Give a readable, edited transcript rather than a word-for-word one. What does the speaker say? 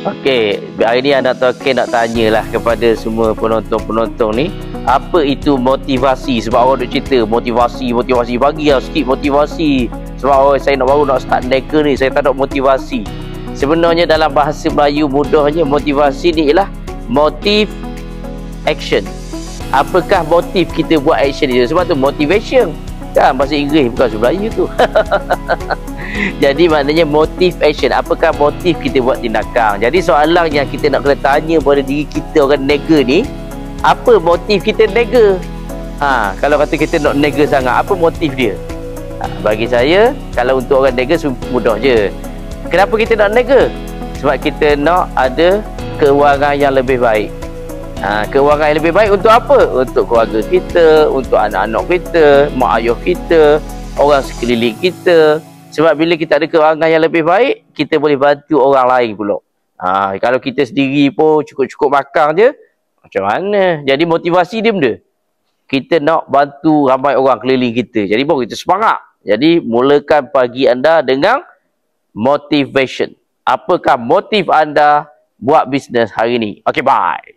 Okey, hari ni anak Token nak tanyalah kepada semua penonton-penonton ni, apa itu motivasi? Sebab orang duk cerita motivasi, bagi lah sikit motivasi. Sebab saya baru nak start niaga ni, saya tak ada motivasi. Sebenarnya dalam bahasa Melayu mudahnya, motivasi ni ialah motive action. Apakah motif kita buat action itu? Sebab tu motivation. Kan bahasa Inggeris bukan bahasa Melayu tu. Jadi maknanya motive action. Apakah motif kita buat tindakan? Jadi soalan yang kita nak kena tanya pada diri kita orang nega ni, apa motif kita nega? Kalau kata kita nak nega sangat, apa motif dia? Bagi saya, kalau untuk orang nega mudah je. Kenapa kita nak nega? Sebab kita nak ada kewangan yang lebih baik. Kewangan yang lebih baik untuk apa? Untuk keluarga kita, untuk anak-anak kita, mak ayah kita, orang sekeliling kita. Sebab bila kita ada kewangan yang lebih baik, kita boleh bantu orang lain pula. Kalau kita sendiri pun cukup-cukup makan je, macam mana? Jadi motivasi dia benda. Kita nak bantu ramai orang keliling kita. Jadi baru kita semangat. Jadi mulakan pagi anda dengan motivation. Apakah motif anda buat bisnes hari ini? Okay, bye.